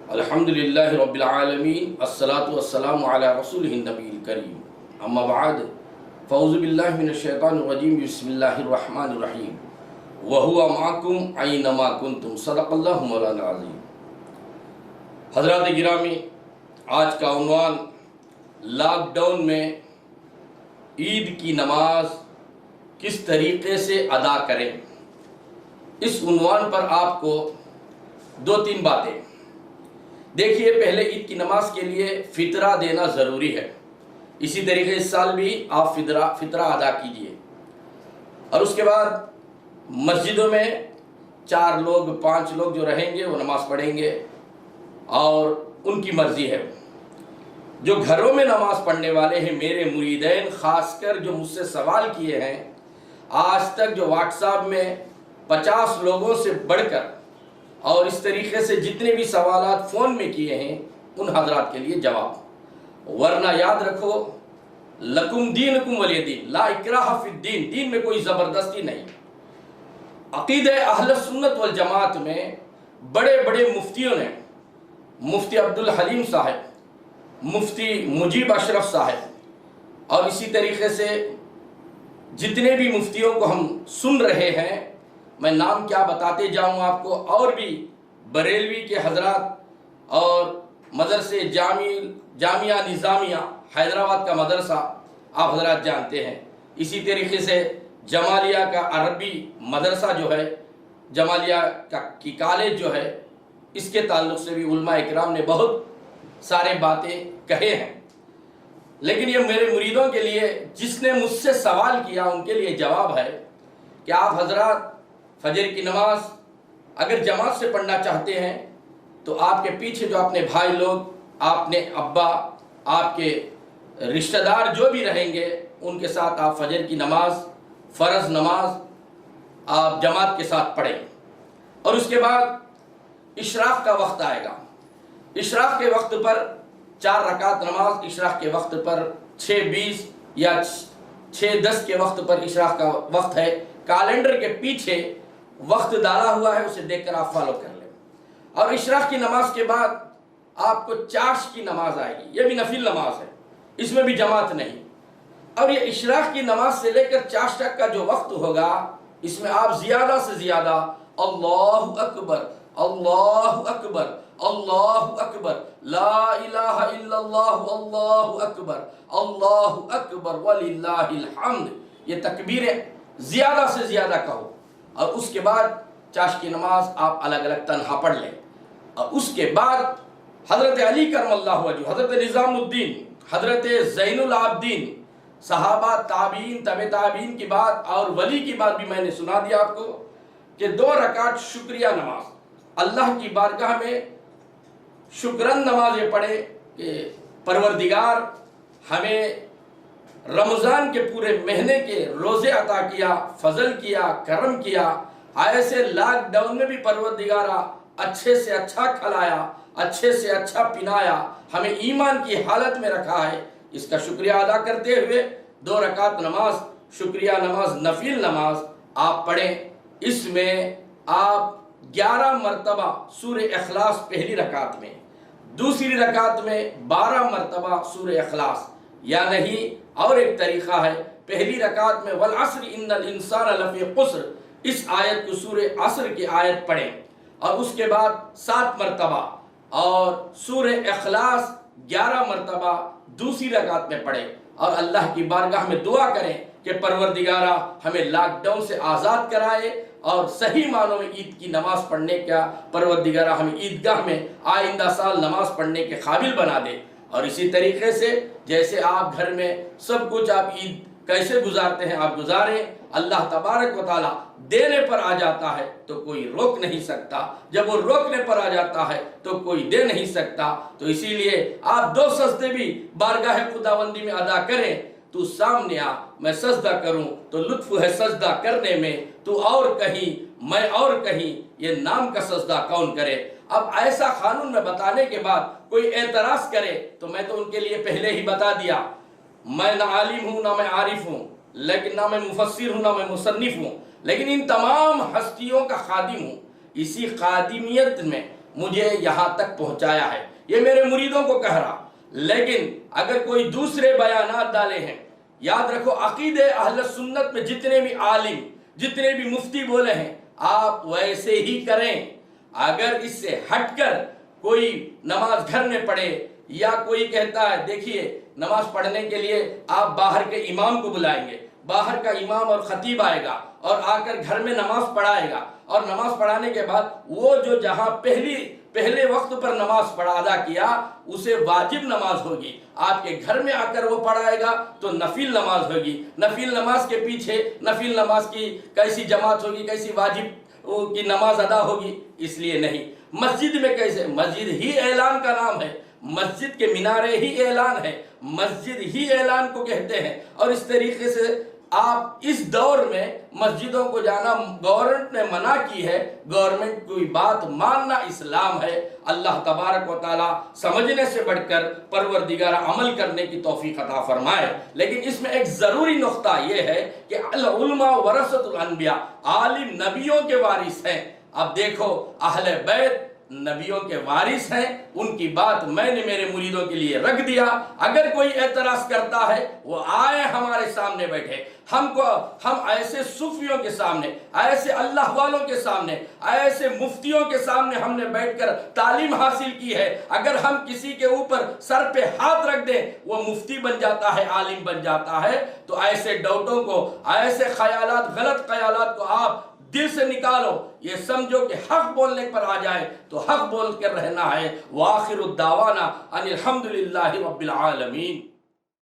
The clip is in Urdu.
الحمدللہ رب العالمین الصلاۃ والسلام علی رسولہ النبی الکریم اما بعد فاعوذ باللہ من الشیطان الرجیم بسم اللہ الرحمن الرحیم وہو معکم اینما کنتم صدق اللہ مولانا العظیم۔ حضرات گرامی، آج کا عنوان لاک ڈاؤن میں عید کی نماز کس طریقے سے ادا کریں۔ اس عنوان پر آپ کو دو تین باتیں دیکھیے۔ پہلے عید کی نماز کے لیے فطرہ دینا ضروری ہے، اسی طریقے اس سال بھی آپ فطرہ ادا کیجئے، اور اس کے بعد مسجدوں میں 4 لوگ 5 لوگ جو رہیں گے وہ نماز پڑھیں گے اور ان کی مرضی ہے۔ جو گھروں میں نماز پڑھنے والے ہیں، میرے مریدین خاص کر جو مجھ سے سوال کیے ہیں، آج تک جو واٹس ایپ میں 50 لوگوں سے بڑھ کر اور اس طریقے سے جتنے بھی سوالات فون میں کیے ہیں، ان حضرات کے لیے جواب۔ ورنہ یاد رکھو، لکم دینکم ولی دین، لا اکراہ فی الدین، دین میں کوئی زبردستی نہیں۔ عقیدہ اہل سنت والجماعت میں بڑے بڑے مفتیوں نے، مفتی عبدالحلیم صاحب، مفتی مجیب اشرف صاحب، اور اسی طریقے سے جتنے بھی مفتیوں کو ہم سن رہے ہیں، میں نام کیا بتاتے جاؤں آپ کو، اور بھی بریلوی کے حضرات اور مدرسے جامعہ نظامیہ حیدرآباد کا مدرسہ آپ حضرات جانتے ہیں، اسی طریقے سے جمالیہ کا عربی مدرسہ جو ہے، جمالیہ کی کالج جو ہے، اس کے تعلق سے بھی علماء اکرام نے بہت سارے باتیں کہے ہیں۔ لیکن یہ میرے مریدوں کے لیے، جس نے مجھ سے سوال کیا، ان کے لیے جواب ہے کہ آپ حضرات فجر کی نماز اگر جماعت سے پڑھنا چاہتے ہیں تو آپ کے پیچھے جو اپنے بھائی لوگ، آپ نے ابا، آپ کے رشتہ دار جو بھی رہیں گے، ان کے ساتھ آپ فجر کی نماز، فرض نماز آپ جماعت کے ساتھ پڑھیں، اور اس کے بعد اشراق کا وقت آئے گا۔ اشراق کے وقت پر 4 رکعت نماز، اشراق کے وقت پر 6:20 یا 6:10 کے وقت پر اشراق کا وقت ہے۔ کیلنڈر کے پیچھے وقت ڈالا ہوا ہے، اسے دیکھ کر آپ فالو کر لیں۔ اور اشراق کی نماز کے بعد آپ کو چاشت کی نماز آئے گی، یہ بھی نفل نماز ہے، اس میں بھی جماعت نہیں۔ اور یہ اشراق کی نماز سے لے کر چاشت تک کا جو وقت ہوگا، اس میں آپ زیادہ سے زیادہ اللہ اکبر، اللہ اکبر، اللہ اکبر، لا الہ الا اللہ، اللہ اکبر، اللہ اکبر وللہ الحمد، یہ تکبیریں زیادہ سے زیادہ کہو، اور اس کے بعد چاشت کی نماز آپ الگ الگ تنہا پڑھ لیں۔ اور اس کے بعد حضرت علی کرم اللہ وجہ، حضرت نظام الدین، حضرت زین العابدین، صحابہ، تابعین، تبع تابعین کی بات اور ولی کی بات بھی میں نے سنا دیا آپ کو، کہ 2 رکعت شکریہ نماز، اللہ کی بارگاہ میں شکرن نماز یہ پڑھے کہ پروردگار ہمیں رمضان کے پورے مہینے کے روزے عطا کیا، فضل کیا، کرم کیا، ایسے لاک ڈاؤن میں بھی پروردگارہ اچھے سے اچھا کھلایا، اچھے سے اچھا پنایا، ہمیں ایمان کی حالت میں رکھا ہے۔ اس کا شکریہ ادا کرتے ہوئے 2 رکعت نماز، شکریہ نماز، نفل نماز آپ پڑھیں۔ اس میں آپ 11 مرتبہ سورہ اخلاص پہلی رکعت میں، دوسری رکعت میں 12 مرتبہ سورہ اخلاص، یا نہیں اور ایک طریقہ ہے، پہلی رکعت میں والعصر ان الانسان لفی خسر، اس آیت کو سورہ عصر کی آیت پڑھیں، اور اس کے بعد 7 مرتبہ اور سورہ اخلاص 11 مرتبہ دوسری رکعت میں پڑھیں، اور اللہ کی بارگاہ میں دعا کریں کہ پروردگارہ ہمیں لاک ڈاؤن سے آزاد کرائے، اور صحیح معنوں میں عید کی نماز پڑھنے کا پروردگارہ ہمیں عیدگاہ میں آئندہ سال نماز پڑھنے کے قابل بنا دے۔ اور اسی طریقے سے جیسے آپ گھر میں سب کچھ آپ عید کیسے گزارتے ہیں آپ گزاریں، اللہ تبارک و تعالیٰ دینے پر آ جاتا ہے تو کوئی روک نہیں سکتا، جب وہ روکنے پر آ جاتا ہے تو کوئی دے نہیں سکتا۔ تو اسی لیے آپ 2 سجدے بھی بارگاہ خداوندی میں ادا کریں۔ تو سامنے آ، میں سجدہ کروں تو لطف ہے سجدہ کرنے میں، تو اور کہیں میں اور کہیں، یہ نام کا سجدہ کون کرے۔ اب ایسا قانون میں بتانے کے بعد کوئی اعتراض کرے تو میں تو ان کے لیے پہلے ہی بتا دیا، میں نہ عالم ہوں نہ میں عارف ہوں، لیکن نہ میں مفسر ہوں نہ میں مصنف ہوں، لیکن ان تمام ہستیوں کا خادم ہوں۔ اسی خادمیت میں مجھے یہاں تک پہنچایا ہے، یہ میرے مریدوں کو کہہ رہا۔ لیکن اگر کوئی دوسرے بیانات ڈالے ہیں، یاد رکھو عقیدہ اہل سنت میں جتنے بھی عالم، جتنے بھی مفتی بولے ہیں، آپ ویسے ہی کریں۔ اگر اس سے ہٹ کر کوئی نماز گھر میں پڑھے، یا کوئی کہتا ہے دیکھیے نماز پڑھنے کے لیے آپ باہر کے امام کو بلائیں گے، باہر کا امام اور خطیب آئے گا اور آ کر گھر میں نماز پڑھائے گا، اور نماز پڑھانے کے بعد وہ جو جہاں پہلے وقت پر نماز ادا کیا اسے واجب نماز ہوگی، آپ کے گھر میں آ کر وہ پڑھائے گا تو نفل نماز ہوگی۔ نفل نماز کے پیچھے نفل نماز کی کیسی جماعت ہوگی، کیسی واجب کی نماز ادا ہوگی؟ اس لیے نہیں۔ مسجد میں کیسے؟ مسجد ہی اعلان کا نام ہے، مسجد کے مینارے ہی اعلان ہے، مسجد ہی اعلان کو کہتے ہیں۔ اور اس طریقے سے آپ اس دور میں مسجدوں کو جانا گورنمنٹ نے منع کی ہے، گورنمنٹ کی بات ماننا اسلام ہے۔ اللہ تبارک و تعالی سمجھنے سے بڑھ کر پروردگار عمل کرنے کی توفیق عطا فرمائے۔ لیکن اس میں ایک ضروری نقطہ یہ ہے کہ العلماء ورثۃ الانبیاء، عالم نبیوں کے وارث ہیں۔ اب دیکھو اہل بیت نبیوں کے وارث ہیں، ان کی بات میں نے میرے مریدوں کے لیے رکھ دیا۔ اگر کوئی اعتراض کرتا ہے وہ آئے ہمارے سامنے بیٹھے، ہم ایسے صوفیوں کے سامنے، ایسے اللہ والوں کے سامنے، ایسے مفتیوں کے سامنے ہم نے بیٹھ کر تعلیم حاصل کی ہے۔ اگر ہم کسی کے اوپر سر پہ ہاتھ رکھ دیں وہ مفتی بن جاتا ہے، عالم بن جاتا ہے، تو ایسے ڈاؤٹوں کو، ایسے خیالات، غلط خیالات کو آپ دل سے نکالو، یہ سمجھو کہ حق بولنے پر آ جائے تو حق بول کر رہنا ہے۔ وآخر الدعوانا ان الحمدللہ رب العالمین۔